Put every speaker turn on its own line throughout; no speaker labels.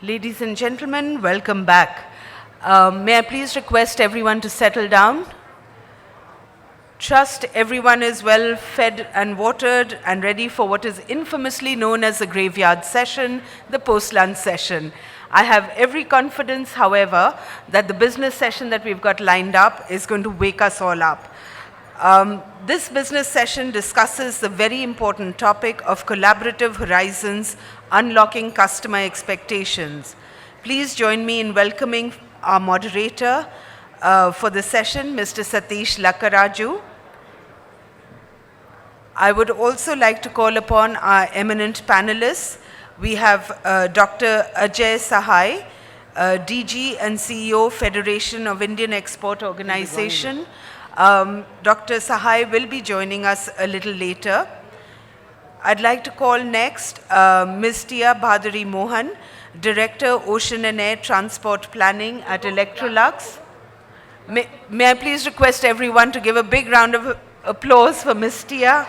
Ladies and gentlemen, welcome back. May I please request everyone to settle down? Trust everyone is well fed and watered and ready for what is infamously known as the graveyard session, the post-lunch session. I have every confidence, however, that the business session that we've got lined up is going to wake us all up. This business session discusses the very important topic of collaborative horizons, unlocking customer expectations. Please join me in welcoming our moderator for the session, Mr. Satish Lakkaraju. I would also like to call upon our eminent panelists. We have Dr. Ajay Sahai, DG and CEO, Federation of Indian Export Organization. Dr. Sahai will be joining us a little later. I'd like to call next Ms. Tia Bhadari Mohan, Director, Ocean and Air Transport Planning at Electrolux. May I please request everyone to give a big round of applause for Ms. Tia.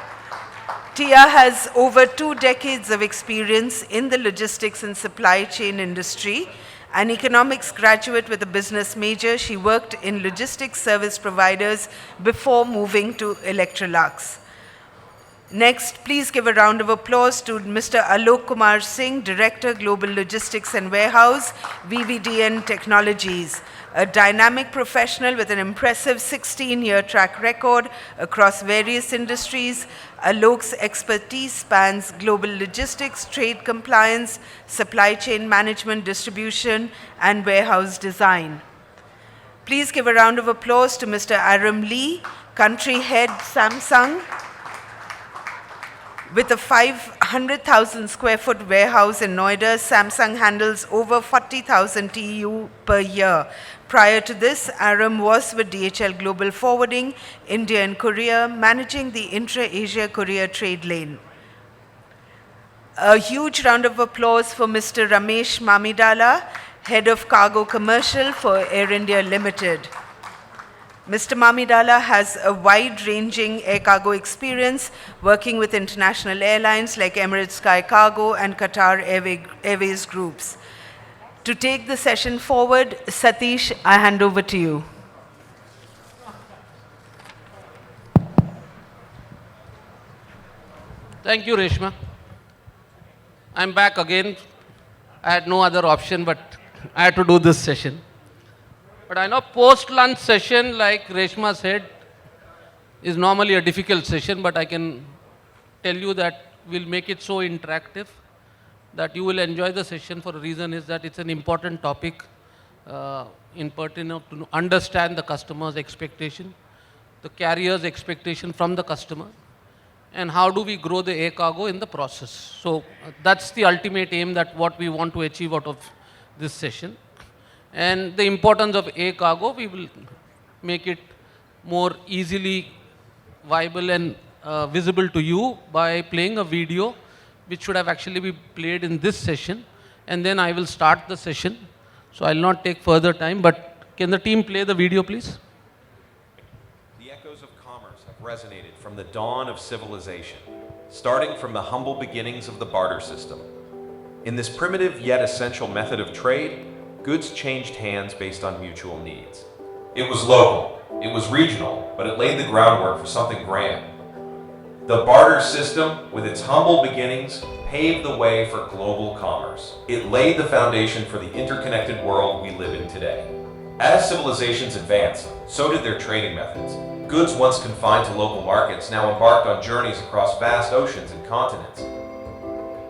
Tia has over 2 decades of experience in the logistics and supply chain industry. An economics graduate with a business major, she worked in logistics service providers before moving to Electrolux. Next, please give a round of applause to Mr. Alok Kumar Singh, Director, Global Logistics and Warehouse, VVDN Technologies, a dynamic professional with an impressive 16-year track record across various industries. Alok's expertise spans global logistics, trade compliance, supply chain management, distribution, and warehouse design. Please give a round of applause to Mr. Aram Lee, Country Head, Samsung. With a 500,000 square foot warehouse in Noida, Samsung handles over 40,000 TEU per year. Prior to this, Aram was with DHL Global Forwarding, India and Korea, managing the intra-Asia Korea trade lane. A huge round of applause for Mr. Ramesh Mamidala, Head of Cargo Commercial for Air India Limited. Mr. Mamidala has a wide-ranging air cargo experience working with international airlines like Emirates Sky Cargo and Qatar Airways Groups. To take the session forward, Satish, I hand over to you.
Thank you, Reshma. I'm back again. I had no other option, but I had to do this session. But I know post-lunch session, like Reshma said, is normally a difficult session, but I can tell you that we'll make it so interactive that you will enjoy the session. For a reason is that it's an important topic in pertinent to understand the customer's expectation, the carrier's expectation from the customer, and how do we grow the air cargo in the process. So that's the ultimate aim, that what we want to achieve out of this session. And the importance of air cargo, we will make it more easily viable and visible to you by playing a video which should have actually been played in this session, and then I will start the session. So I'll not take further time, but can the team play the video, please?
The echoes of commerce have resonated from the dawn of civilization, starting from the humble beginnings of the barter system. In this primitive yet essential method of trade, goods changed hands based on mutual needs. It was local, it was regional, but it laid the groundwork for something grand. The barter system, with its humble beginnings, paved the way for global commerce. It laid the foundation for the interconnected world we live in today. As civilizations advanced, so did their trading methods. Goods once confined to local markets now embarked on journeys across vast oceans and continents.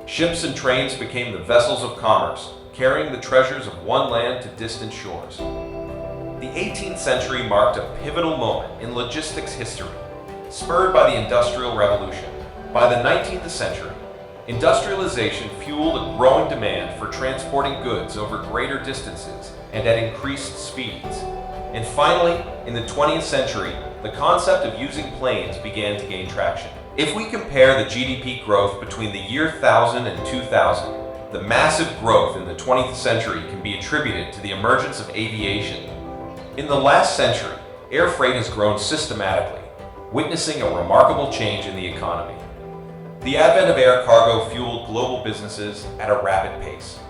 Ships and trains became the vessels of commerce, carrying the treasures of one land to distant shores. The 18th century marked a pivotal moment in logistics history, spurred by the Industrial Revolution. By the 19th century, industrialization fueled a growing demand for transporting goods over greater distances and at increased speeds. And finally, in the 20th century, the concept of using planes began to gain traction. If we compare the GDP growth between the year 1000 and 2000, the massive growth in the 20th century can be attributed to the emergence of aviation. In the last century, air freight has grown systematically, witnessing a remarkable change in the economy. The advent of air cargo fueled global businesses at a rapid pace.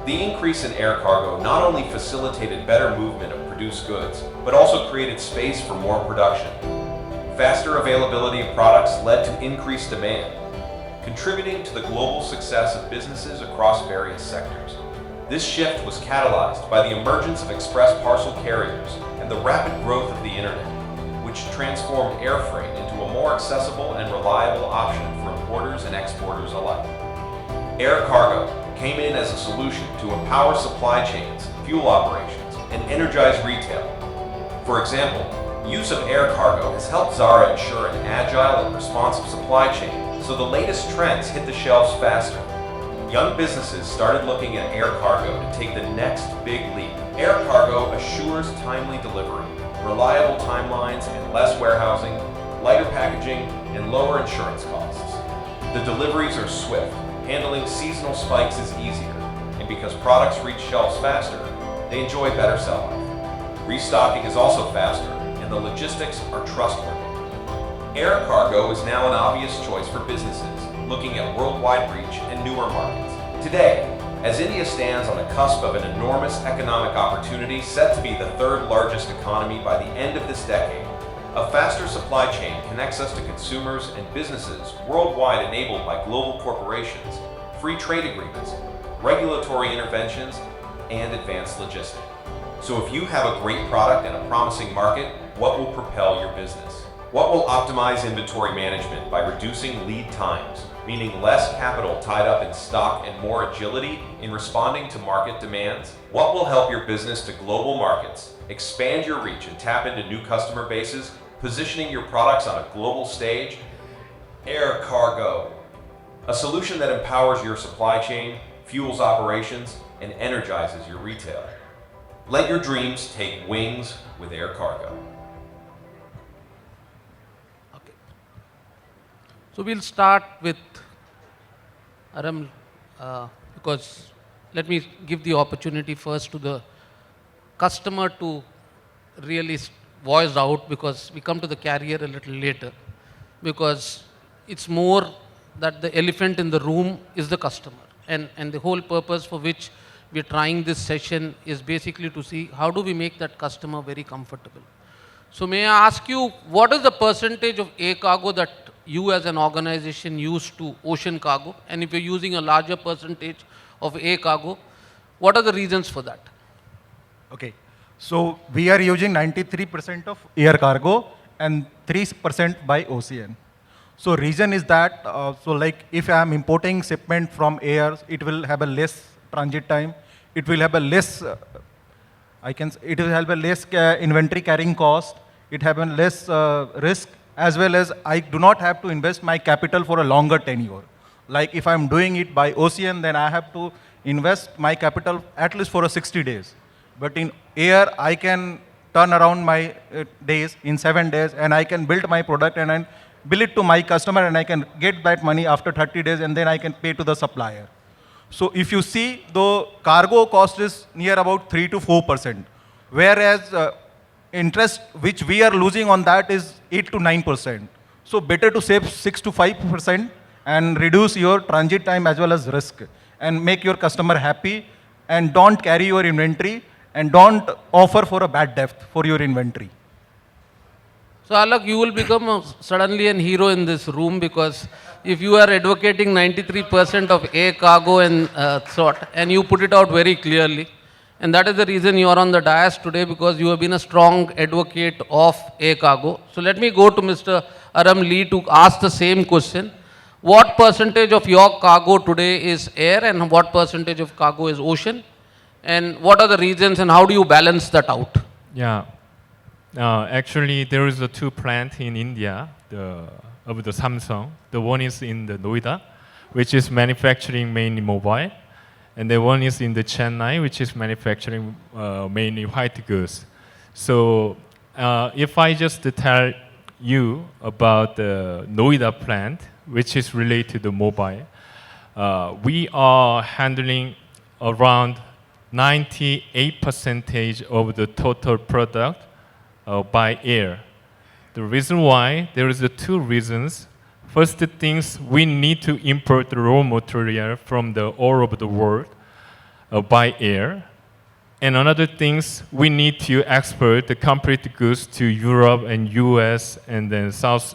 The increase in air cargo not only facilitated better movement of produced goods, but also created space for more production. Faster availability of products led to increased demand, contributing to the global success of businesses across various sectors. This shift was catalyzed by the emergence of express parcel carriers and the rapid growth of the internet, which transformed air freight into a more accessible and reliable option for importers and exporters alike. Air cargo came in as a solution to empower supply chains, fuel operations, and energize retail. For example, use of air cargo has helped Zara ensure an agile and responsive supply chain, so the latest trends hit the shelves faster. Young businesses started looking at air cargo to take the next big leap. Air cargo assures timely delivery, reliable timelines and less warehousing, lighter packaging, and lower insurance costs. The deliveries are swift, handling seasonal spikes is easier, and because products reach shelves faster, they enjoy better sell-life. Restocking is also faster, and the logistics are trustworthy. Air cargo is now an obvious choice for businesses looking at worldwide reach and newer markets. Today, as India stands on the cusp of an enormous economic opportunity set to be the third largest economy by the end of this decade, a faster supply chain connects us to consumers and businesses worldwide enabled by global corporations, free trade agreements, regulatory interventions, and advanced logistics. So if you have a great product and a promising market, what will propel your business? What will optimize inventory management by reducing lead times, meaning less capital tied up in stock and more agility in responding to market demands? What will help your business to global markets, expand your reach and tap into new customer bases, positioning your products on a global stage? Air cargo, a solution that empowers your supply chain, fuels operations, and energizes your retail. Let your dreams take wings with air cargo.
So we'll start with Aram, because let me give the opportunity first to the customer to really voice out, because we come to the carrier a little later, because it's more that the elephant in the room is the customer. And the whole purpose for which we're trying this session is basically to see how do we make that customer very comfortable. So may I ask you, what is the percentage of air cargo that you as an organization use to ocean cargo? And if you're using a larger percentage of air cargo, what are the reasons for that?
Okay, so we are using 93% of air cargo and 3% by ocean. So reason is that, so like if I am importing shipment from air, it will have a less transit time. It will have a less, it will have a less inventory carrying cost. It have a less risk, as well as I do not have to invest my capital for a longer tenure. Like if I'm doing it by ocean, then I have to invest my capital at least for 60 days. But in air, I can turn around my days in 7 days, and I can build my product and I bill it to my customer, and I can get that money after 30 days, and then I can pay to the supplier. So if you see, the cargo cost is near about 3 to 4%, whereas interest which we are losing on that is 8 to 9%. So better to save 6 to 5% and reduce your transit time as well as risk, and make your customer happy, and don't carry your inventory, and don't offer for a bad debt for your inventory.
So Alak, you will become suddenly an hero in this room, because if you are advocating 93% of air cargo and sort, and you put it out very clearly, and that is the reason you are on the dais today, because you have been a strong advocate of air cargo. So let me go to Mr. Aram Lee to ask the same question. What percentage of your cargo today is air, and what percentage of cargo is ocean? And what are the reasons, and how do you balance that out?
Yeah. Actually, there is a two plant in India of the Samsung. The one is in the Noida, which is manufacturing mainly mobile, and the one is in the Chennai, which is manufacturing mainly white goods. So if I just tell you about the Noida plant, which is related to the mobile, we are handling around 98% of the total product by air. The reason why, there is two reasons. First things, we need to import the raw material from all over the world. by air. And another things, we need to export the complete goods to Europe and US and then South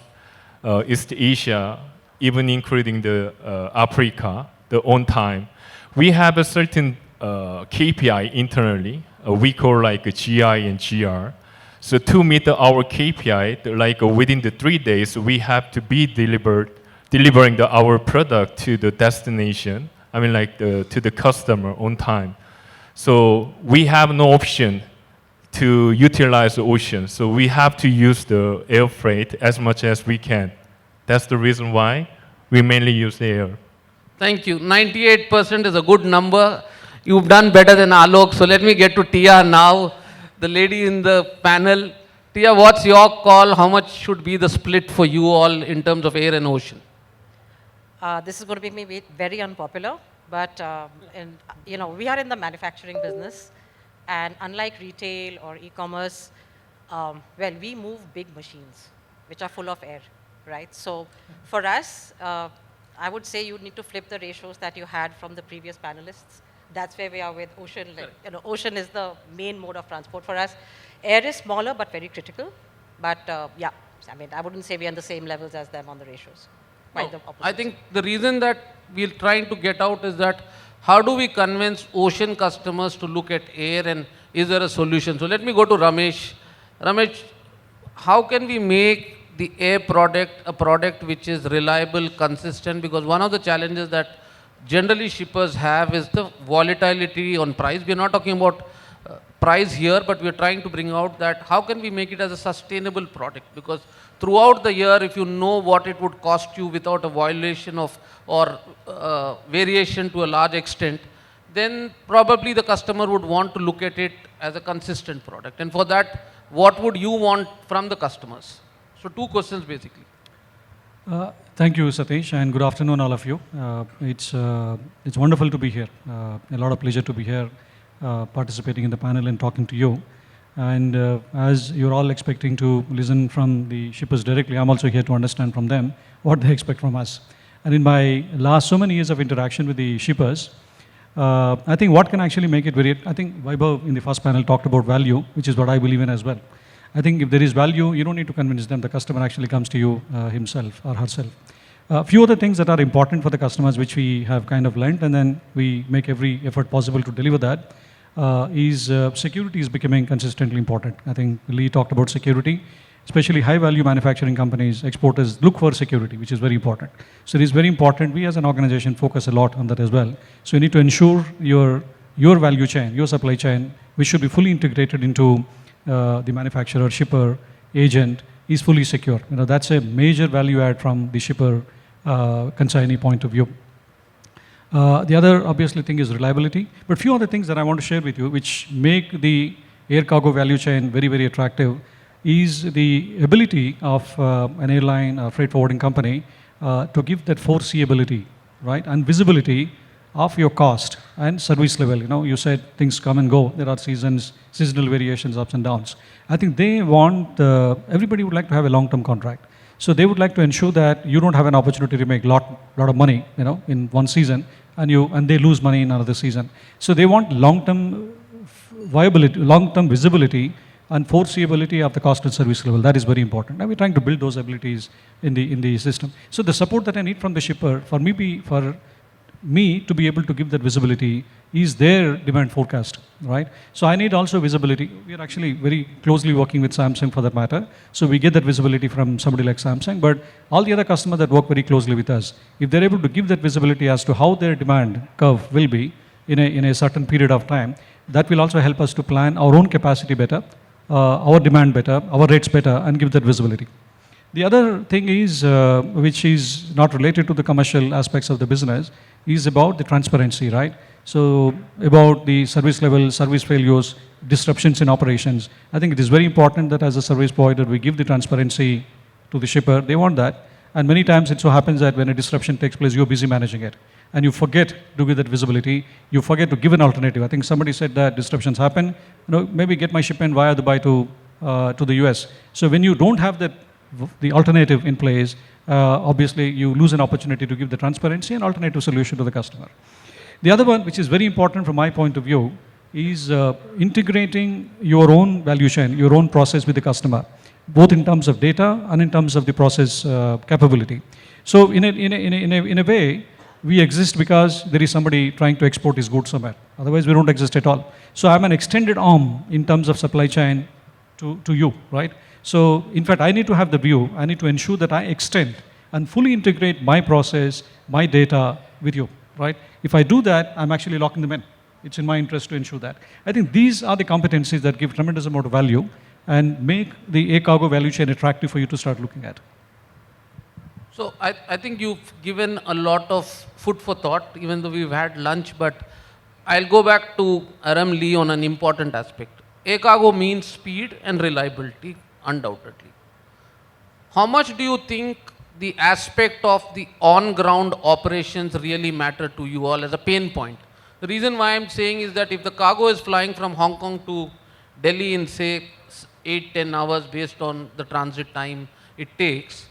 East Asia, even including the Africa, the on time. We have a certain KPI internally. We call like a GI and GR. So to meet our KPI, like within the 3 days, we have to be delivering our product to the destination. I mean, like to the customer on time. So we have no option to utilize the ocean. So we have to use the air freight as much as we can. That's the reason why we mainly use air.
Thank you. 98% is a good number. You've done better than Alok. So let me get to Tia now, the lady in the panel. Tia, what's your call? How much should be the split for you all in terms of air and ocean?
This is going to make me very unpopular, but we are in the manufacturing business, and unlike retail or e-commerce, we move big machines which are full of air, right? So for us, I would say you need to flip the ratios that you had from the previous panelists. That's where we are with ocean. Ocean is the main mode of transport for us. Air is smaller but very critical. But I wouldn't say we're on the same levels as them on the ratios.
No, I think the reason that we're trying to get out is that how do we convince ocean customers to look at air, and is there a solution? So let me go to Ramesh. Ramesh, how can we make the air product a product which is reliable, consistent? Because one of the challenges that generally shippers have is the volatility on price. We're not talking about price here, but we're trying to bring out that how can we make it as a sustainable product? Because throughout the year, if you know what it would cost you without a violation of or variation to a large extent, then probably the customer would want to look at it as a consistent product. And for that, what would you want from the customers? So 2 questions basically.
Thank you, Satish, and good afternoon, all of you. It's wonderful to be here. A lot of pleasure to be here, participating in the panel and talking to you. And as you're all expecting to listen from the shippers directly, I'm also here to understand from them what they expect from us. And in my last so many years of interaction with the shippers, I think what can actually make it I think Vaibhav in the first panel talked about value, which is what I believe in as well. I think if there is value, you don't need to convince them. The customer actually comes to you himself or herself. A few other things that are important for the customers, which we have kind of learned, and then we make every effort possible to deliver that, is security is becoming consistently important. I think Lee talked about security, especially high-value manufacturing companies, exporters look for security, which is very important. So it is very important. We as an organization focus a lot on that as well. So you need to ensure your value chain, your supply chain, which should be fully integrated into the manufacturer, shipper, agent, is fully secure. That's a major value add from the shipper consignee point of view. The other obviously thing is reliability, but few other things that I want to share with you which make the air cargo value chain very, very attractive is the ability of an airline, a freight forwarding company to give that foreseeability, right, and visibility of your cost and service level. You said things come and go. There are seasonal variations, ups and downs. I think they want, everybody would like to have a long-term contract. So they would like to ensure that you don't have an opportunity to make lot of money, in one season, and they lose money in another season. So they want long-term viability, long-term visibility and foreseeability of the cost and service level. That is very important. And we're trying to build those abilities in the system. So the support that I need from the shipper, for me to be able to give that visibility is their demand forecast, right? So I need also visibility. We are actually very closely working with Samsung for that matter. So we get that visibility from somebody like Samsung, but all the other customers that work very closely with us, if they're able to give that visibility as to how their demand curve will be in a certain period of time, that will also help us to plan our own capacity better, our demand better, our rates better, and give that visibility. The other thing is, which is not related to the commercial aspects of the business, is about the transparency, right? So about the service level, service failures, disruptions in operations. I think it is very important that as a service provider, we give the transparency to the shipper. They want that. And many times it so happens that when a disruption takes place, you're busy managing it. And you forget to give that visibility. You forget to give an alternative. I think somebody said that disruptions happen. Maybe get my shipment via Dubai to the US. So when you don't have the alternative in place, obviously you lose an opportunity to give the transparency and alternative solution to the customer. The other one, which is very important from my point of view, is integrating your own value chain, your own process with the customer, both in terms of data and in terms of the process capability. So in a way, we exist because there is somebody trying to export his goods somewhere. Otherwise, we don't exist at all. So I'm an extended arm in terms of supply chain to you, right? So in fact, I need to have the view. I need to ensure that I extend and fully integrate my process, my data with you, right? If I do that, I'm actually locking them in. It's in my interest to ensure that. I think these are the competencies that give tremendous amount of value and make the air cargo value chain attractive for you to start looking at.
So I think you've given a lot of food for thought, even though we've had lunch, but I'll go back to Aram Lee on an important aspect. Air cargo means speed and reliability, undoubtedly. How much do you think the aspect of the on-ground operations really matter to you all as a pain point? The reason why I'm saying is that if the cargo is flying from Hong Kong to Delhi in say 8-10 hours based on the transit time it takes,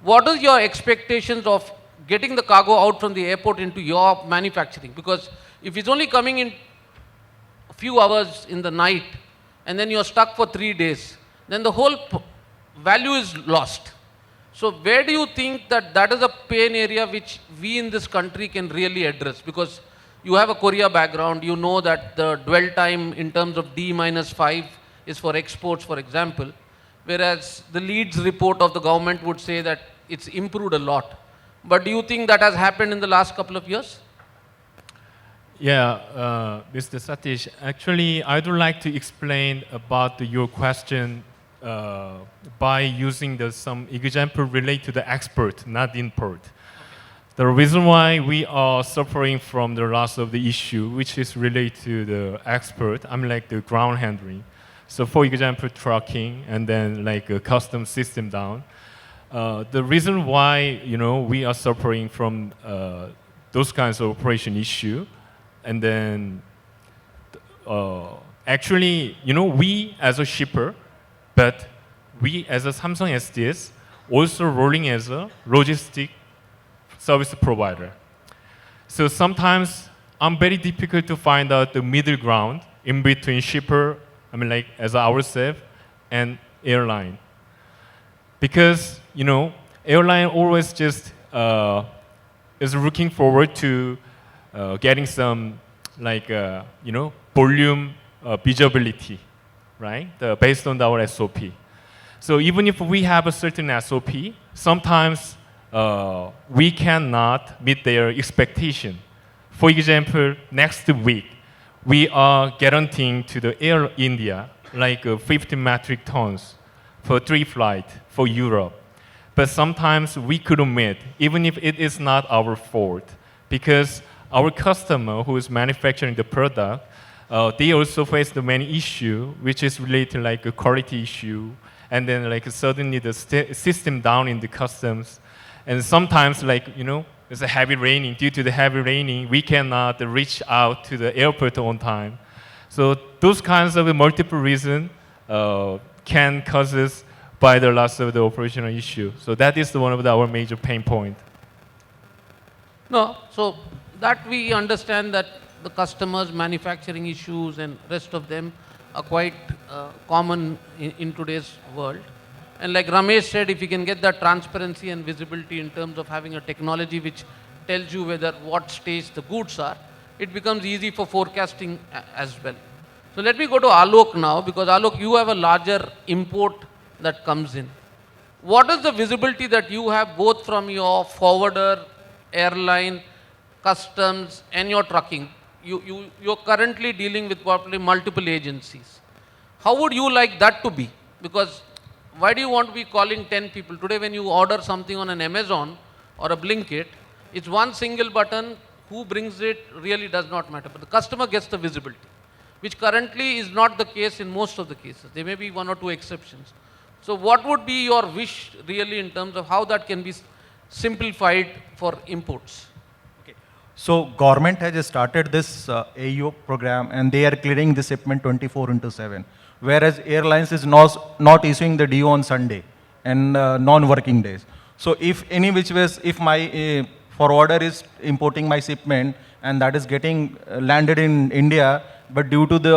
what is your expectations of getting the cargo out from the airport into your manufacturing? Because if it's only coming in a few hours in the night and then you're stuck for 3 days, then the whole value is lost. So where do you think that is a pain area which we in this country can really address? Because you have a Korea background, you know that the dwell time in terms of D-5 is for exports, for example, whereas the Leeds report of the government would say that it's improved a lot. But do you think that has happened in the last couple of years?
Yeah, Mr. Satish, actually, I would like to explain about your question by using some example related to the export, not import. The reason why we are suffering from the loss of the issue, which is related to the export, like the ground handling. So for example, trucking and then like a custom system down. The reason why we are suffering from those kinds of operation issue, and then actually we as a shipper, but we as a Samsung SDS also rolling as a logistic service provider. So sometimes I'm very difficult to find out the middle ground in between shipper, like as ourselves, and airline. Because, airline always just is looking forward to getting some, volume visibility, right? Based on our SOP. So even if we have a certain SOP, sometimes we cannot meet their expectation. For example, next week, we are guaranteeing to the Air India 50 metric tons for 3 flights for Europe. But sometimes we couldn't meet, even if it is not our fault, because our customer who is manufacturing the product, they also face the many issue, which is related a quality issue, and then suddenly the system down in the customs, and sometimes it's a heavy raining. Due to the heavy raining, we cannot reach out to the airport on time. So those kinds of multiple reasons can cause us by the loss of the operational issue. So that is one of our major pain points.
No, so that we understand that the customers' manufacturing issues and rest of them are quite common in today's world. And like Ramesh said, if you can get that transparency and visibility in terms of having a technology which tells you what stage the goods are, it becomes easy for forecasting as well. So let me go to Alok now, because Alok, you have a larger import that comes in. What is the visibility that you have both from your forwarder, airline, customs, and your trucking? You're currently dealing with probably multiple agencies. How would you like that to be? Because why do you want to be calling 10 people? Today when you order something on an Amazon or a Blinkit, it's one single button. Who brings it really does not matter. But the customer gets the visibility, which currently is not the case in most of the cases. There may be 1 or 2 exceptions. So what would be your wish really in terms of how that can be simplified for imports?
So government has started this AEO program, and they are clearing the shipment 24/7. Whereas airlines is not issuing the DO on Sunday and non-working days. So if any which ways, if my forwarder is importing my shipment and that is getting landed in India, but due to the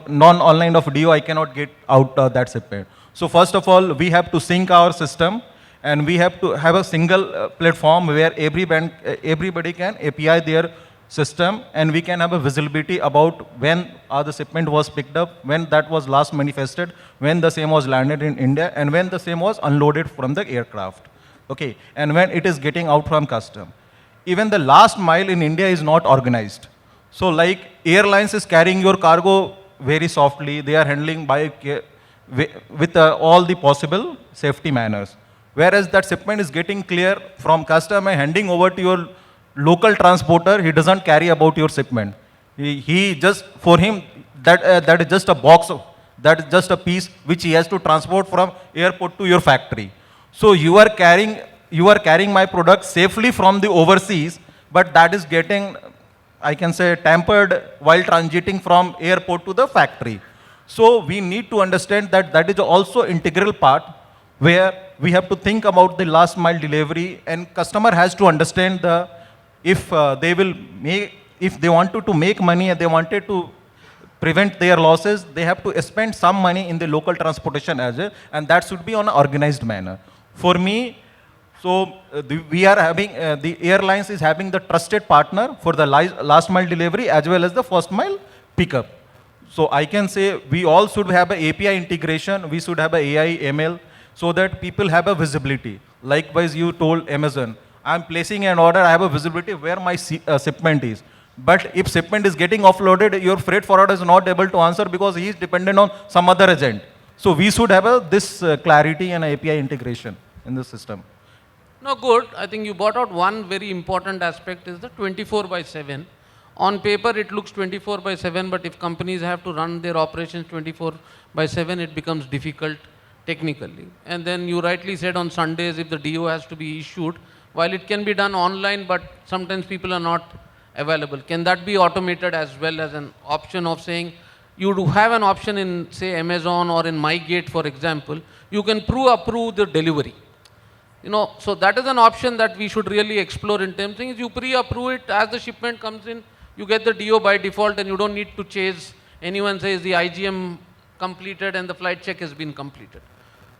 non-online of DO, I cannot get out that shipment. So first of all, we have to sync our system, and we have to have a single platform where everybody can API their system, and we can have a visibility about when the shipment was picked up, when that was last manifested, when the same was landed in India, and when the same was unloaded from the aircraft. Okay, and when it is getting out from custom. Even the last mile in India is not organized. So like airlines is carrying your cargo very softly, they are handling with all the possible safety manners. Whereas that shipment is getting clear from custom and handing over to your local transporter, he doesn't carry about your shipment. He just, for him, that is just a box, that is just a piece which he has to transport from airport to your factory. So you are carrying my product safely from the overseas, but that is getting, I can say, tampered while transiting from airport to the factory. So we need to understand that that is also integral part where we have to think about the last mile delivery, and customer has to understand if they wanted to make money and they wanted to prevent their losses, they have to spend some money in the local transportation as well, and that should be on an organized manner. For me, we are having, the airlines is having the trusted partner for the last mile delivery as well as the first mile pickup. So I can say we all should have an API integration, we should have an AI, ML, so that people have a visibility. Likewise, you told Amazon, I'm placing an order, I have a visibility where my shipment is. But if shipment is getting offloaded, your freight forwarder is not able to answer because he is dependent on some other agent. So we should have this clarity and API integration in the system.
No, good. I think you brought out one very important aspect is the 24/7. On paper, it looks 24/7, but if companies have to run their operations 24/7, it becomes difficult technically. And then you rightly said on Sundays, if the DO has to be issued, while it can be done online, but sometimes people are not available. Can that be automated as well as an option of saying, you do have an option in, say, Amazon or in MyGate, for example, you can approve the delivery. You know, so that is an option that we should really explore in terms of you pre-approve it as the shipment comes in, you get the DO by default and you don't need to chase anyone says the IGM completed and the flight check has been completed.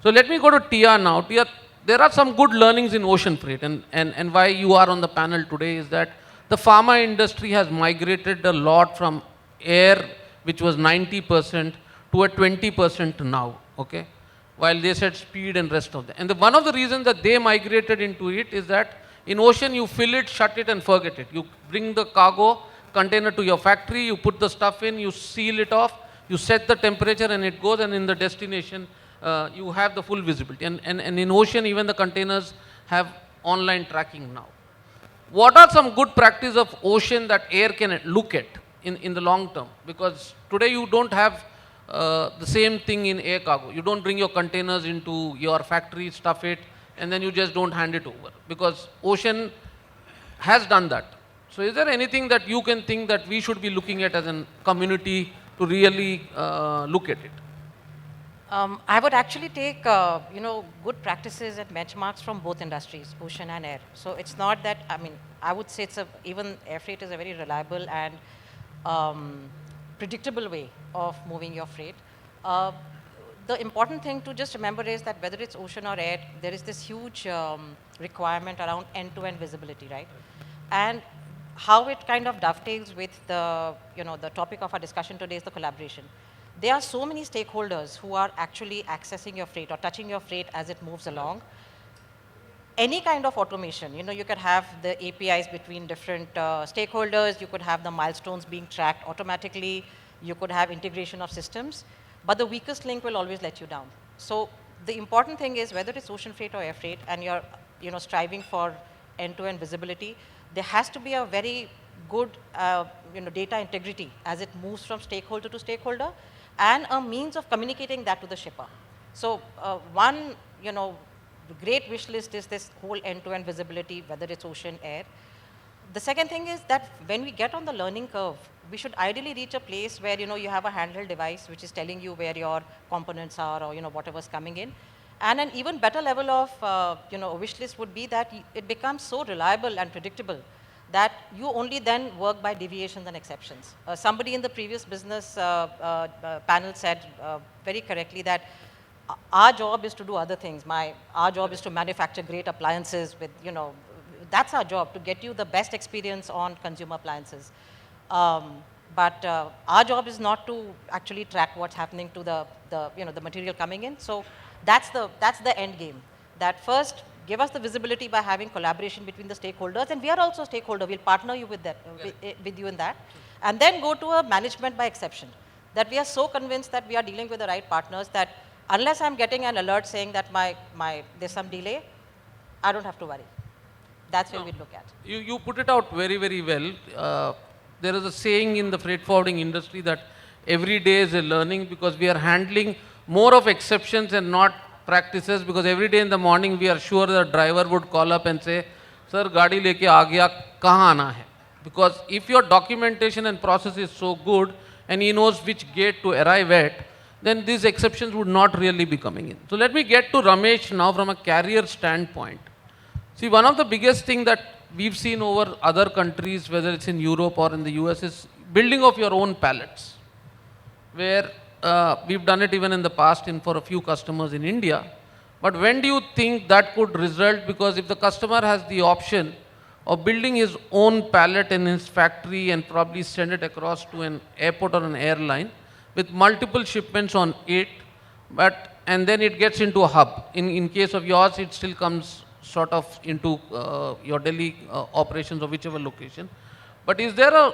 So let me go to Tia now. Tia, there are some good learnings in ocean freight and why you are on the panel today is that the pharma industry has migrated a lot from air, which was 90% to a 20% now, okay? While they said speed and rest of that. And one of the reasons that they migrated into it is that in ocean you fill it, shut it and forget it. You bring the cargo container to your factory, you put the stuff in, you seal it off, you set the temperature and it goes, and in the destination you have the full visibility. And in ocean even the containers have online tracking now. What are some good practice of ocean that air can look at in the long term? Because today you don't have the same thing in air cargo. You don't bring your containers into your factory, stuff it, and then you just don't hand it over. Because ocean has done that. So is there anything that you can think that we should be looking at as a community to really look at it?
I would actually take, good practices and benchmarks from both industries, ocean and air. So it's not that, I would say even air freight is a very reliable and predictable way of moving your freight. The important thing to just remember is that whether it's ocean or air, there is this huge requirement around end-to-end visibility, right? And how it kind of dovetails with the topic of our discussion today is the collaboration. There are so many stakeholders who are actually accessing your freight or touching your freight as it moves along. Any kind of automation, you could have the APIs between different stakeholders, you could have the milestones being tracked automatically, you could have integration of systems, but the weakest link will always let you down. So the important thing is whether it's ocean freight or air freight and you're striving for end-to-end visibility, there has to be a very good data integrity as it moves from stakeholder to stakeholder and a means of communicating that to the shipper. So one great wish list is this whole end-to-end visibility, whether it's ocean, air. The second thing is that when we get on the learning curve, we should ideally reach a place where you have a handheld device which is telling you where your components are or whatever's coming in. And an even better level of wish list would be that it becomes so reliable and predictable that you only then work by deviations and exceptions. Somebody in the previous business panel said very correctly that our job is to do other things. Our job is to manufacture great appliances with, that's our job, to get you the best experience on consumer appliances. But our job is not to actually track what's happening to the material coming in. So that's the end game. That first, give us the visibility by having collaboration between the stakeholders, and we are also a stakeholder. We'll partner you with that, with you in that, and then go to a management by exception. That we are so convinced that we are dealing with the right partners that unless I'm getting an alert saying that there's some delay, I don't have to worry. That's where we look at.
You put it out very, very well. There is a saying in the freight forwarding industry that every day is a learning, because we are handling more of exceptions and not practices, because every day in the morning we are sure the driver would call up and say, sir, gaadi leke aa gaya, kahan aana hai? Because if your documentation and process is so good and he knows which gate to arrive at, then these exceptions would not really be coming in. So let me get to Ramesh now from a carrier standpoint. See, one of the biggest thing that we've seen over other countries, whether it's in Europe or in the US, is building of your own pallets, where we've done it even in the past for a few customers in India. But when do you think that could result? Because if the customer has the option of building his own pallet in his factory and probably send it across to an airport or an airline with multiple shipments on it, and then it gets into a hub. In case of yours, it still comes sort of into your Delhi operations or whichever location. But is there a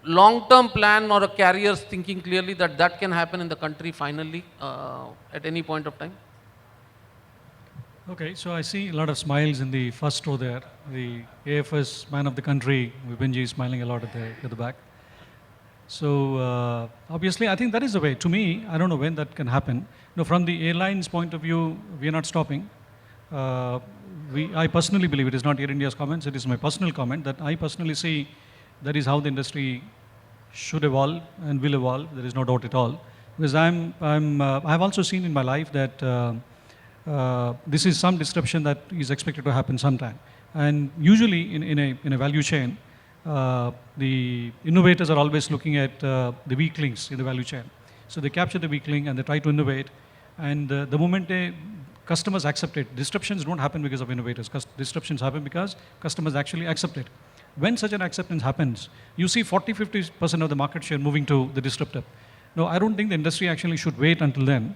long-term plan or a carrier's thinking clearly that can happen in the country finally at any point of time?
Okay, so I see a lot of smiles in the first row there. The AFS man of the country, Vipinji, is smiling a lot at the back. So obviously, I think that is the way. To me, I don't know when that can happen. From the airline's point of view, we are not stopping. I personally believe, it is not Air India's comments, it is my personal comment, that I personally see that is how the industry should evolve and will evolve. There is no doubt at all. Because I've also seen in my life that this is some disruption that is expected to happen sometime. And usually in a value chain, the innovators are always looking at the weak links in the value chain. So they capture the weak link and they try to innovate. And the moment customers accept it, disruptions don't happen because of innovators. Disruptions happen because customers actually accept it. When such an acceptance happens, you see 40-50% of the market share moving to the disruptor. No, I don't think the industry actually should wait until then.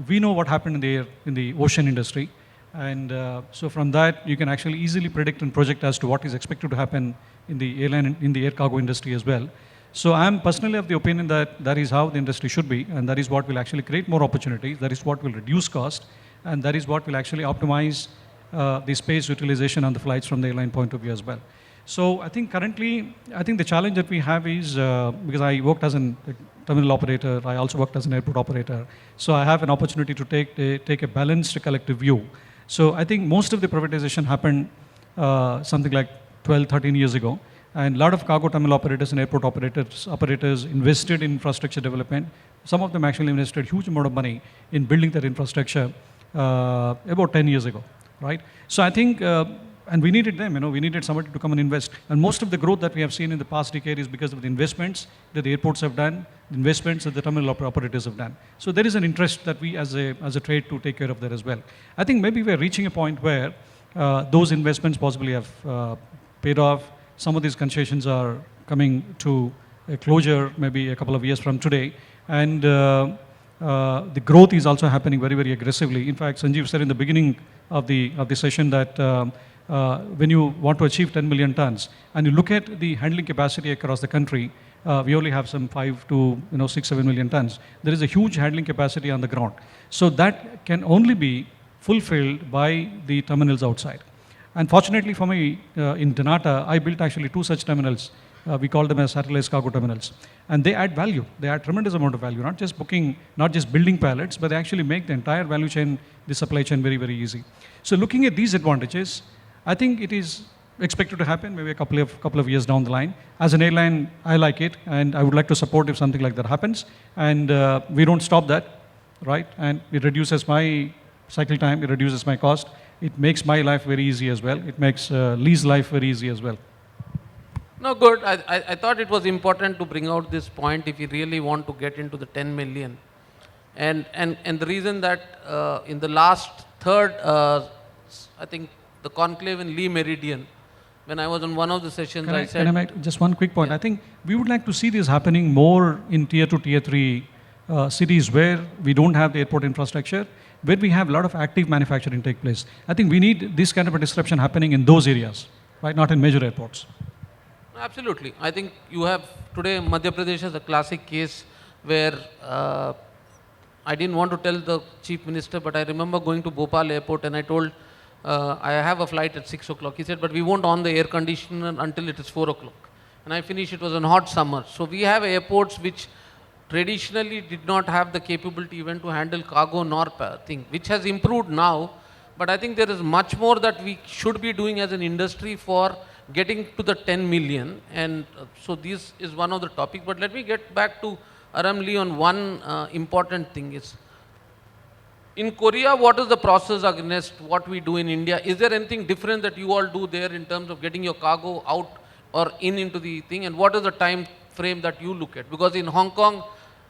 We know what happened in the ocean industry. And so from that, you can actually easily predict and project as to what is expected to happen in the airline, in the air cargo industry as well. So I'm personally of the opinion that that is how the industry should be, and that is what will actually create more opportunities, that is what will reduce cost, and that is what will actually optimize the space utilization on the flights from the airline point of view as well. So I think currently, the challenge that we have is, because I worked as a terminal operator, I also worked as an airport operator, so I have an opportunity to take a balanced collective view. So I think most of the privatization happened something like 12, 13 years ago. And a lot of cargo terminal operators and airport operators invested in infrastructure development. Some of them actually invested huge amount of money in building that infrastructure about 10 years ago, right? So I think, and we needed them, we needed somebody to come and invest. And most of the growth that we have seen in the past decade is because of the investments that the airports have done, the investments that the terminal operators have done. So there is an interest that we as a trade to take care of that as well. I think maybe we're reaching a point where those investments possibly have paid off. Some of these concessions are coming to a closure maybe a couple of years from today. And the growth is also happening very, very aggressively. In fact, Sanjeev said in the beginning of the session that when you want to achieve 10 million tons, and you look at the handling capacity across the country, we only have some 5 to 6-7 million tons. There is a huge handling capacity on the ground. So that can only be fulfilled by the terminals outside. And fortunately for me, in Donata, I built actually 2 such terminals. We call them as satellite cargo terminals. And they add value. They add tremendous amount of value, not just booking, not just building pallets, but they actually make the entire value chain, the supply chain very, very easy. So looking at these advantages, I think it is expected to happen maybe a couple of years down the line. As an airline, I like it, and I would like to support if something like that happens. And we don't stop that, right? And it reduces my cycle time, it reduces my cost. It makes my life very easy as well. It makes Lee's life very easy as well.
No, good. I thought it was important to bring out this point if you really want to get into the 10 million. And the reason that in the last third, I think the conclave in Lee Meridian, when I was on one of the sessions, I said...
Can I make just one quick point? I think we would like to see this happening more in tier 2, tier 3 cities where we don't have the airport infrastructure, where we have a lot of active manufacturing take place. I think we need this kind of a disruption happening in those areas, right? Not in major airports.
Absolutely. I think you have today Madhya Pradesh as a classic case where I didn't want to tell the chief minister, but I remember going to Bhopal airport and I told I have a flight at 6 o'clock. He said, but we won't on the air conditioner until it is 4 o'clock. And I finished, it was a hot summer. So we have airports which traditionally did not have the capability even to handle cargo nor thing, which has improved now. But I think there is much more that we should be doing as an industry for getting to the 10 million. And so this is one of the topics. But let me get back to Aram Lee on one important thing is, in Korea, what is the process against what we do in India? Is there anything different that you all do there in terms of getting your cargo out or into the thing? And what is the time frame that you look at? Because in Hong Kong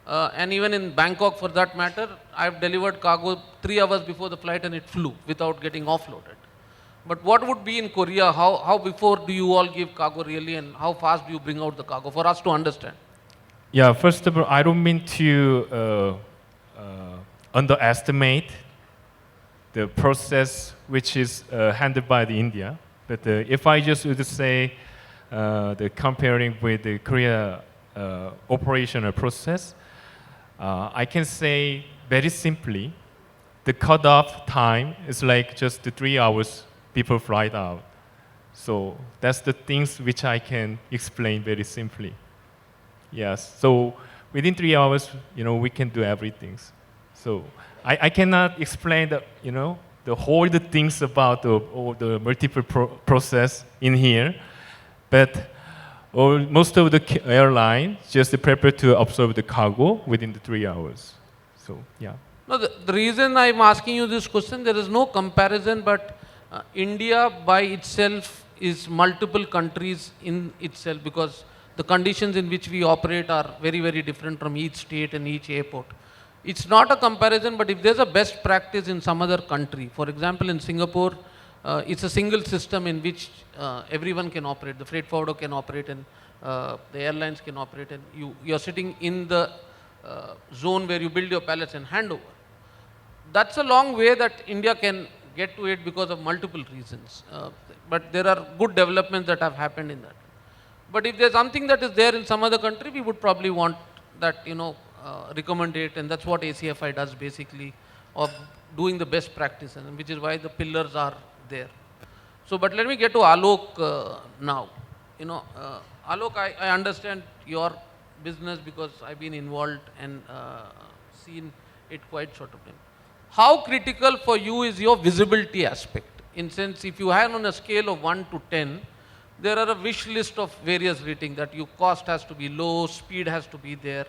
and even in Bangkok for that matter, I've delivered cargo 3 hours before the flight and it flew without getting offloaded. But what would be in Korea? How before do you all give cargo really, and how fast do you bring out the cargo for us to understand?
Yeah, first of all, I don't mean to underestimate the process which is handled by the India. But if I just would say the comparing with the Korea operational process, I can say very simply, the cutoff time is like just 3 hours before flight out. So that's the things which I can explain very simply. Yes, so within 3 hours, we can do everything. So I cannot explain the whole things about all the multiple process in here, but most of the airlines just prepare to absorb the cargo within the 3 hours. So yeah.
No, the reason I'm asking you this question, there is no comparison, but India by itself is multiple countries in itself, because the conditions in which we operate are very, very different from each state and each airport. It's not a comparison, but if there's a best practice in some other country, for example, in Singapore, it's a single system in which everyone can operate. The freight forwarder can operate and the airlines can operate, and you're sitting in the zone where you build your pallets and hand over. That's a long way that India can get to it because of multiple reasons. But there are good developments that have happened in that. But if there's something that is there in some other country, we would probably want that, recommend it, and that's what ACFI does basically, of doing the best practice, and which is why the pillars are there. So, but let me get to Alok now. Alok, I understand your business because I've been involved and seen it quite short of time. How critical for you is your visibility aspect? In sense, if you have on a scale of 1 to 10, there are a wish list of various ratings that your cost has to be low, speed has to be there.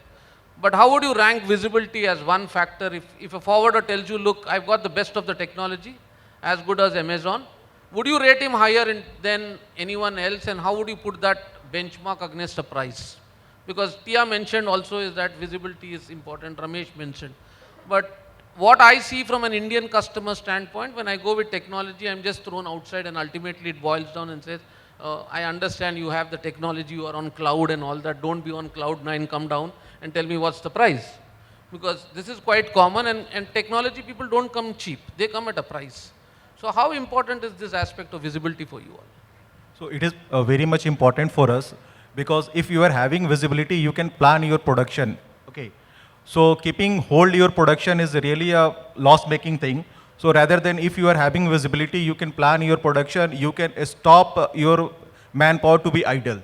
But how would you rank visibility as one factor? If a forwarder tells you, look, I've got the best of the technology, as good as Amazon, would you rate him higher than anyone else, and how would you put that benchmark against a price? Because Tia mentioned also is that visibility is important, Ramesh mentioned. But what I see from an Indian customer standpoint, when I go with technology, I'm just thrown outside, and ultimately it boils down and says, I understand you have the technology, you are on cloud and all that, don't be on cloud 9, come down and tell me what's the price. Because this is quite common, and technology people don't come cheap, they come at a price. So how important is this aspect of visibility for you all?
So it is very much important for us, because if you are having visibility, you can plan your production. Okay. So hold your production is really a loss-making thing. So rather than if you are having visibility, you can plan your production, you can stop your manpower to be idle.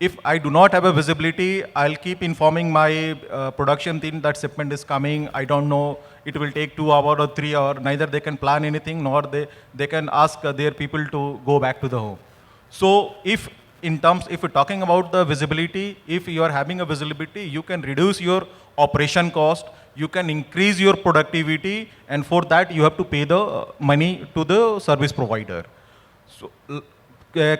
If I do not have a visibility, I'll keep informing my production team that shipment is coming. I don't know, it will take 2 hours or 3 hours. Neither they can plan anything, nor they can ask their people to go back to the home. So if you're talking about the visibility, if you are having a visibility, you can reduce your operation cost, you can increase your productivity, and for that you have to pay the money to the service provider. So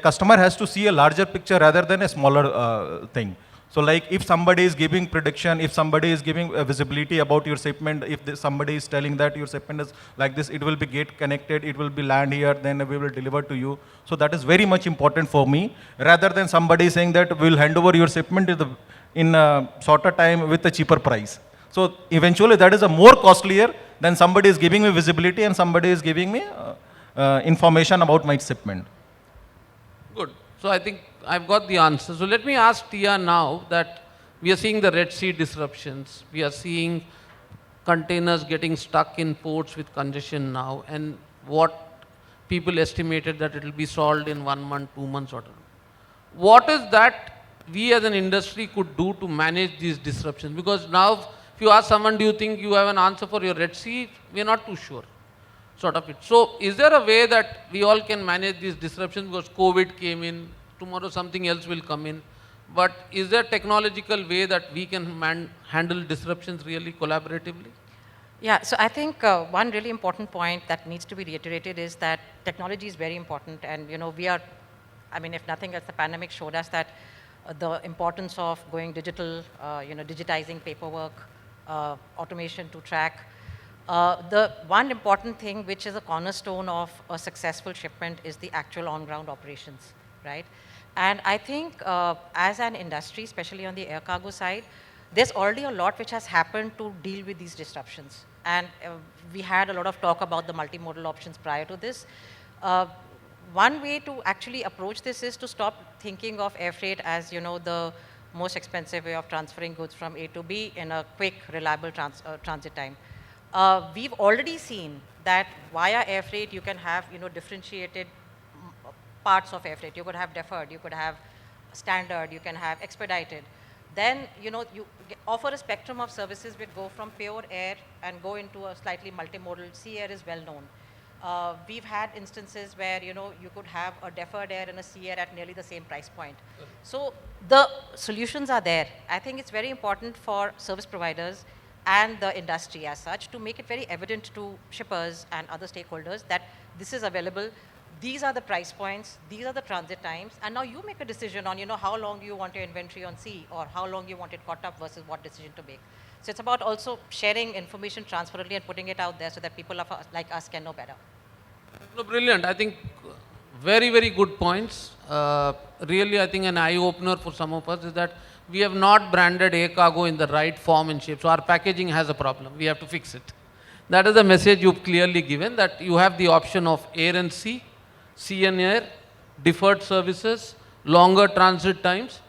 customer has to see a larger picture rather than a smaller thing. So like if somebody is giving prediction, if somebody is giving visibility about your shipment, if somebody is telling that your shipment is like this, it will be gate connected, it will be land here, then we will deliver to you. So that is very much important for me, rather than somebody saying that we'll hand over your shipment in a shorter time with a cheaper price. So eventually that is a more costlier than somebody is giving me visibility and somebody is giving me information about my shipment.
Good. So I think I've got the answer. So let me ask Tia now that we are seeing the Red Sea disruptions. We are seeing containers getting stuck in ports with congestion now, and what people estimated that it will be solved in 1 month, 2 months, whatever. What is that we as an industry could do to manage these disruptions? Because now if you ask someone, do you think you have an answer for your Red Sea? We are not too sure. Sort of it. So is there a way that we all can manage these disruptions, because COVID came in, tomorrow something else will come in, but is there technological way that we can handle disruptions really collaboratively?
Yeah, so I think one really important point that needs to be reiterated is that technology is very important, and we are, I mean, if nothing else, the pandemic showed us that the importance of going digital, digitizing paperwork, automation to track. The one important thing which is a cornerstone of a successful shipment is the actual on-ground operations, right? And I think as an industry, especially on the air cargo side, there's already a lot which has happened to deal with these disruptions. And we had a lot of talk about the multimodal options prior to this. One way to actually approach this is to stop thinking of air freight as, the most expensive way of transferring goods from A to B in a quick, reliable transit time. We've already seen that via air freight, you can have, differentiated parts of air freight. You could have deferred, you could have standard, you can have expedited. Then, you offer a spectrum of services which go from pure air and go into a slightly multimodal. Sea air is well known. We've had instances where, you could have a deferred air and a sea air at nearly the same price point. So the solutions are there. I think it's very important for service providers and the industry as such to make it very evident to shippers and other stakeholders that this is available. These are the price points, these are the transit times, and now you make a decision on, how long do you want your inventory on sea, or how long you want it caught up versus what decision to make. So it's about also sharing information transparently and putting it out there so that people like us can know better.
No, brilliant. I think very, very good points. Really, I think an eye-opener for some of us is that we have not branded air cargo in the right form and shape. So our packaging has a problem. We have to fix it. That is the message you've clearly given, that you have the option of air and sea, sea and air, deferred services, longer transit times,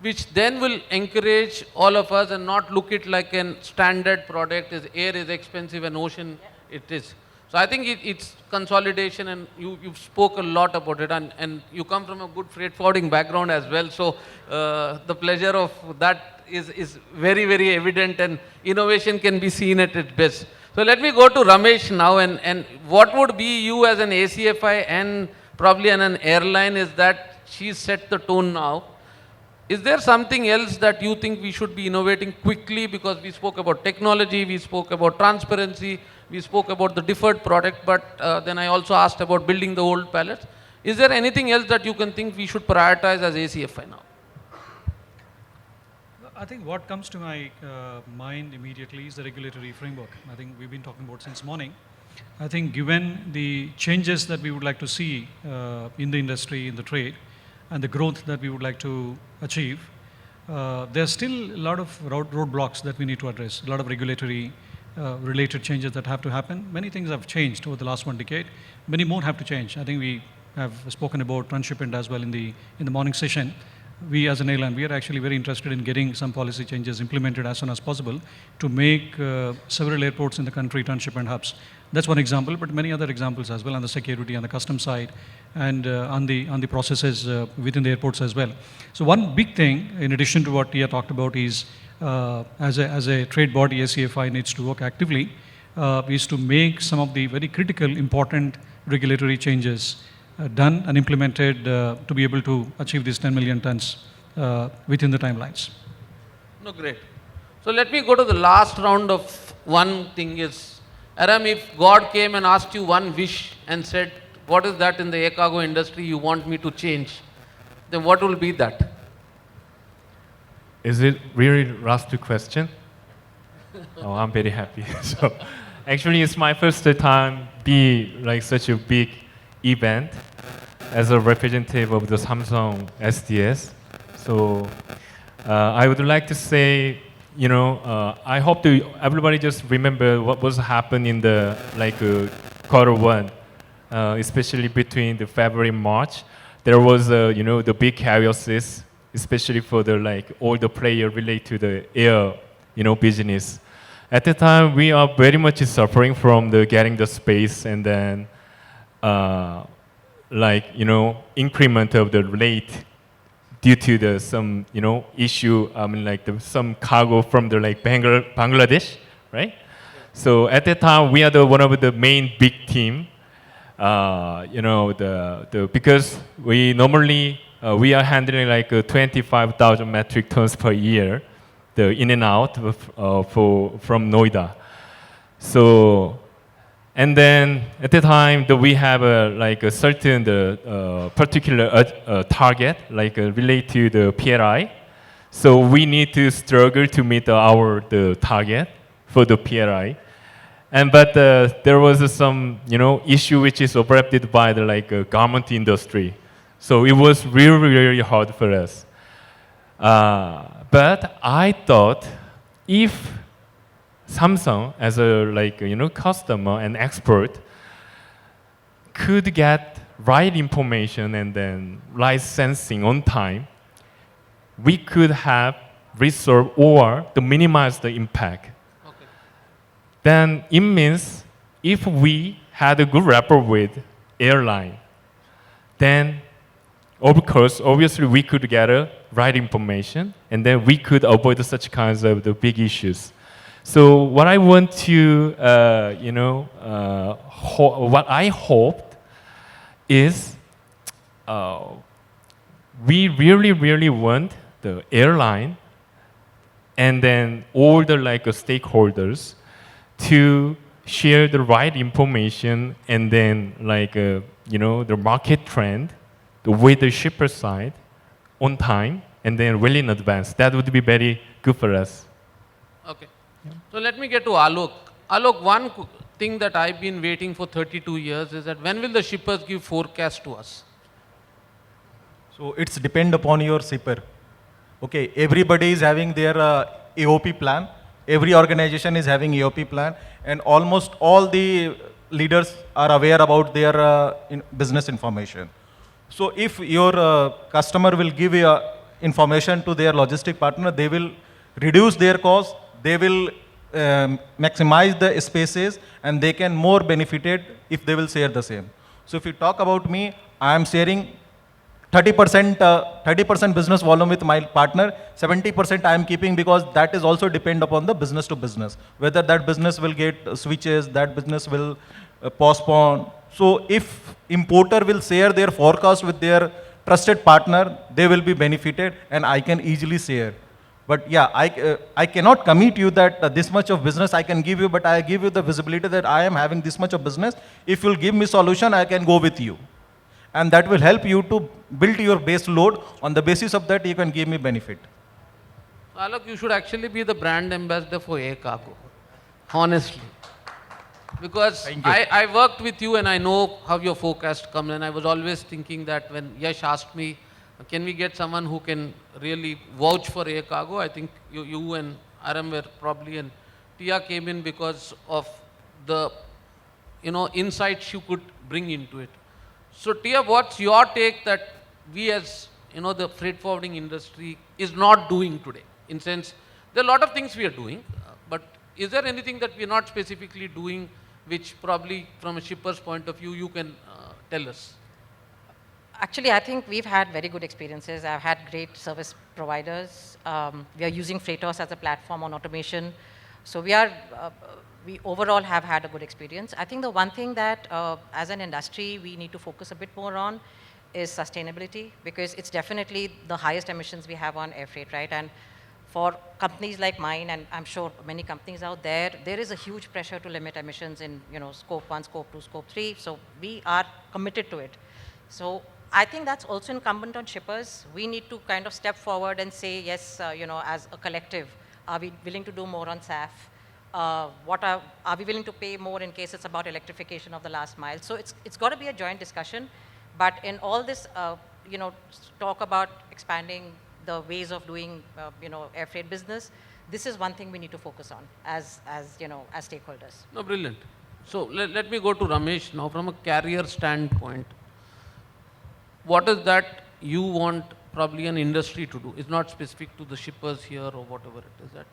which then will encourage all of us and not look it like a standard product, is air is expensive and ocean it is. So I think it's consolidation, and you spoke a lot about it, and you come from a good freight forwarding background as well. So the pleasure of that is very, very evident, and innovation can be seen at its best. So let me go to Ramesh now, and what would be you as an ACFI and probably an airline is that she's set the tone now. Is there something else that you think we should be innovating quickly? Because we spoke about technology, we spoke about transparency, we spoke about the deferred product, but then I also asked about building the old pallets. Is there anything else that you can think we should prioritize as ACFI now?
I think what comes to my mind immediately is the regulatory framework. I think we've been talking about since morning. I think given the changes that we would like to see in the industry, in the trade, and the growth that we would like to achieve, there are still a lot of roadblocks that we need to address, a lot of regulatory related changes that have to happen. Many things have changed over the last 1 decade. Many more have to change. I think we have spoken about transshipment as well in the morning session. We as an airline, we are actually very interested in getting some policy changes implemented as soon as possible to make several airports in the country transshipment hubs. That's one example, but many other examples as well on the security, on the customs side, and on the processes within the airports as well. So one big thing, in addition to what Tia talked about, is as a trade body, ACFI needs to work actively, is to make some of the very critical, important regulatory changes done and implemented to be able to achieve these 10 million tons within the timelines.
No, great. So let me go to the last round of one thing is, Aram, if God came and asked you one wish and said, what is that in the air cargo industry you want me to change, then what will be that?
Is it really last question? Oh, I'm very happy. So, actually, it's my first time be like such a big event as a representative of the Samsung SDS. So, I would like to say, I hope everybody just remember what was happened in the Q1, especially between the February and March. There was, the big chaoses, especially for the all the player related to the air, business. At the time, we are very much suffering from the getting the space and then, increment of the rate due to the some issue. Some cargo from the Bangladesh, right? So at that time, we are the one of the main big team. Because we normally we are handling 25,000 metric tons per year, the in and out from Noida. So, and then at the time that we have a certain particular target related to the PRI. So we need to struggle to meet the target for the PRI. But there was some issue which is operated by the garment industry. So it was really, really hard for us. But I thought if Samsung as a customer and expert could get right information and then licensing on time, we could have resolved or to minimize the impact.
Okay.
Then it means if we had a good rapport with airline, then of course, obviously we could get a right information and then we could avoid such kinds of the big issues. So what I want to, what I hoped is we really, really want the airline and then all the stakeholders to share the right information and then the market trend with the shipper side on time and then well in advance. That would be very good for us.
Okay. So let me get to Alok. Alok, one thing that I've been waiting for 32 years is that when will the shippers give forecast to us?
So it's depend upon your shipper. Okay, everybody is having their AOP plan. Every organization is having AOP plan, and almost all the leaders are aware about their business information. So if your customer will give information to their logistic partner, they will reduce their cost, they will maximize the spaces, and they can more benefited if they will share the same. So if you talk about me, I am sharing 30% business volume with my partner, 70% I am keeping because that is also depend upon the business to business. Whether that business will get switches, that business will postpone. So if importer will share their forecast with their trusted partner, they will be benefited and I can easily share. But yeah, I cannot commit you that this much of business I can give you, but I give you the visibility that I am having this much of business. If you'll give me solution, I can go with you. And that will help you to build your base load. On the basis of that, you can give me benefit.
Alok, you should actually be the brand ambassador for air cargo, honestly. Because I worked with you and I know how your forecast comes, and I was always thinking that when Yash asked me, can we get someone who can really vouch for air cargo? I think you and Aram were probably, and Tia came in because of the insights you could bring into it. So Tia, what's your take that we as the freight forwarding industry is not doing today? In sense, there are a lot of things we are doing, but is there anything that we are not specifically doing which probably from a shipper's point of view you can tell us?
Actually, I think we've had very good experiences. I've had great service providers. We are using Freightos as a platform on automation. So we overall have had a good experience. I think the one thing that as an industry we need to focus a bit more on is sustainability, because it's definitely the highest emissions we have on air freight, right? And For companies like mine, and I'm sure many companies out there, there is a huge pressure to limit emissions in, scope 1, scope 2, scope 3. So we are committed to it. So I think that's also incumbent on shippers. We need to kind of step forward and say, yes, as a collective, are we willing to do more on SAF? Are we willing to pay more in case it's about electrification of the last mile? So it's got to be a joint discussion. But in all this, talk about expanding the ways of doing, air freight business, this is one thing we need to focus on as stakeholders.
No, brilliant. So let me go to Ramesh now from a carrier standpoint. What is that you want probably an industry to do? It's not specific to the shippers here or whatever it is that.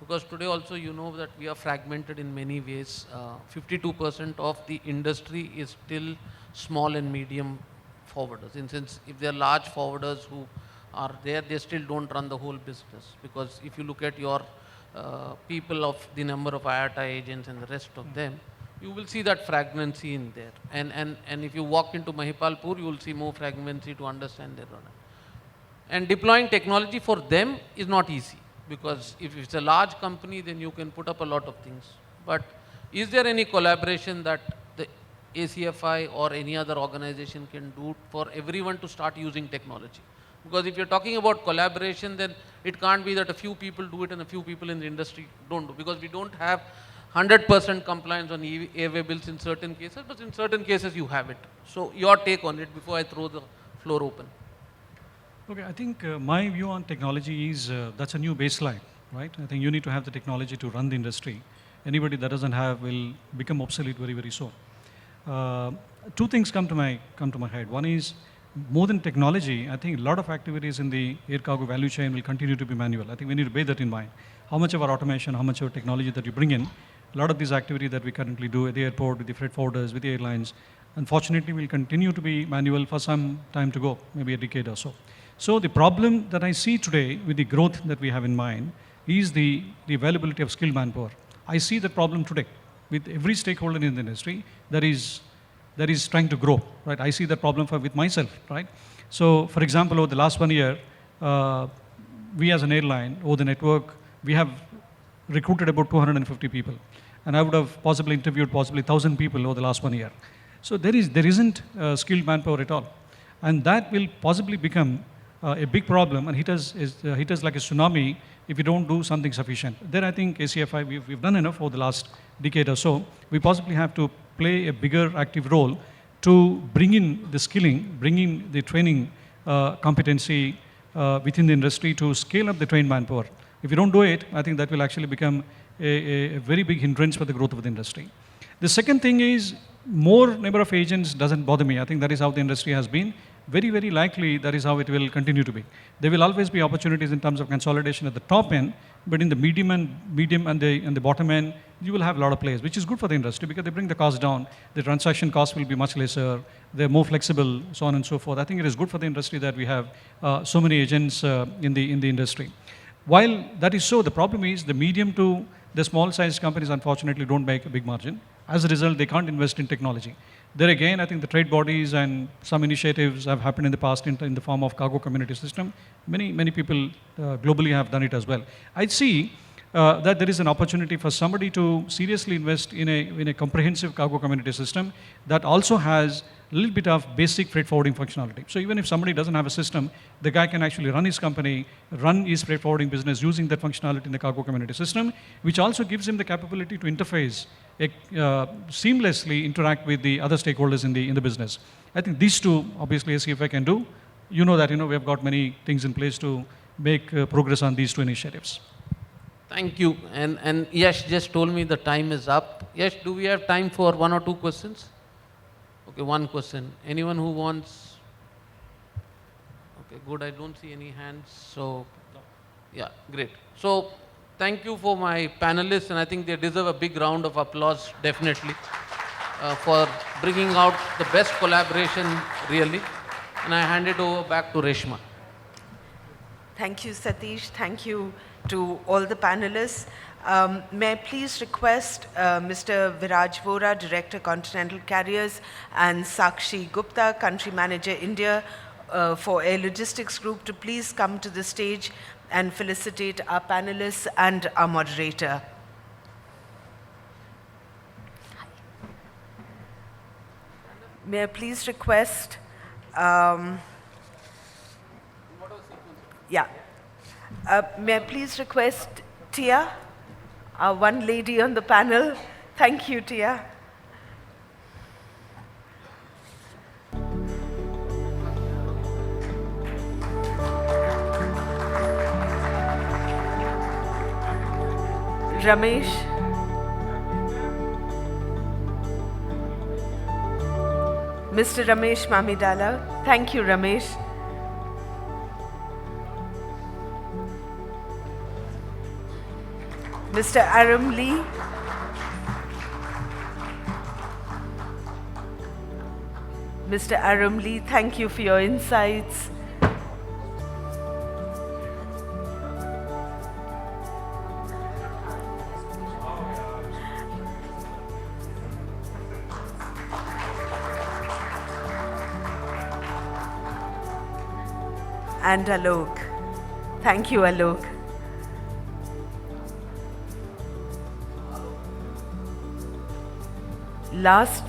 Because today also you know that we are fragmented in many ways. 52% of the industry is still small and medium forwarders. In sense, if they are large forwarders who are there, they still don't run the whole business. Because if you look at your people of the number of IATA agents and the rest of them, you will see that fragmency in there. And if you walk into Mahipalpur, you will see more fragmency to understand their runner. And deploying technology for them is not easy. Because if it's a large company, then you can put up a lot of things. But is there any collaboration that the ACFI or any other organization can do for everyone to start using technology? Because if you're talking about collaboration, then it can't be that a few people do it and a few people in the industry don't do. Because we don't have 100% compliance on airway bills in certain cases, but in certain cases you have it. So your take on it before I throw the floor open.
Okay, I think my view on technology is that's a new baseline, right? I think you need to have the technology to run the industry. Anybody that doesn't have will become obsolete very, very soon. Two things come to my head. One is, more than technology, I think a lot of activities in the air cargo value chain will continue to be manual. I think we need to bear that in mind. How much of our automation, how much of our technology that you bring in, a lot of these activities that we currently do at the airport, with the freight forwarders, with the airlines, unfortunately will continue to be manual for some time to go, maybe a decade or so. So the problem that I see today with the growth that we have in mind is the availability of skilled manpower. I see that problem today with every stakeholder in the industry that is trying to grow, right? I see that problem with myself, right? So, for example, over the last 1 year, we as an airline, over the network, we have recruited about 250 people. And I would have possibly interviewed 1,000 people over the last 1 year. So there isn't skilled manpower at all. And that will possibly become a big problem and hit us like a tsunami if we don't do something sufficient. Then I think ACFI, we've done enough over the last decade or so. We possibly have to play a bigger active role to bring in the skilling, bring in the training competency within the industry to scale up the trained manpower. If you don't do it, I think that will actually become a very big hindrance for the growth of the industry. The second thing is, more number of agents doesn't bother me. I think that is how the industry has been. Very, very likely that is how it will continue to be. There will always be opportunities in terms of consolidation at the top end, but in the medium and the bottom end, you will have a lot of players, which is good for the industry because they bring the cost down. The transaction cost will be much lesser. They're more flexible, so on and so forth. I think it is good for the industry that we have so many agents in the industry. While that is so, the problem is the medium to the small-sized companies, unfortunately, don't make a big margin. As a result, they can't invest in technology. There again, I think the trade bodies and some initiatives have happened in the past in the form of cargo community system. Many people globally have done it as well. I see that there is an opportunity for somebody to seriously invest in a comprehensive cargo community system that also has a little bit of basic freight forwarding functionality. So even if somebody doesn't have a system, the guy can actually run his company, run his freight forwarding business using that functionality in the cargo community system, which also gives him the capability to interface, seamlessly interact with the other stakeholders in the business. I think these two, obviously, ACFI can do. You know that we have got many things in place to make progress on these two initiatives.
Thank you. And Yash just told me the time is up. Yash, do we have time for 1 or 2 questions? Okay, 1 question. Anyone who wants? Okay, good. I don't see any hands. So, yeah, great. So, thank you for my panelists, and I think they deserve a big round of applause, definitely, for bringing out the best collaboration, really. And I hand it over back to Reshma.
Thank you, Satish. Thank you to all the panelists. May I please request Mr. Viraj Vora, Director, Continental Carriers, and Sakshi Gupta, Country Manager, India, for Air Logistics Group to please come to the stage and felicitate our panelists and our moderator. May I please request, may I please request Tia, our one lady on the panel. Thank you, Tia. Ramesh. Mr. Ramesh Mamidala. Thank you, Ramesh. Mr. Aram Lee. Mr. Aram Lee, thank you for your insights. And Alok. Thank you, Alok. Last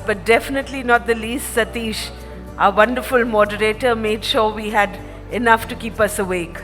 but definitely not the least, Satish, our wonderful moderator, made sure we had enough to keep us awake.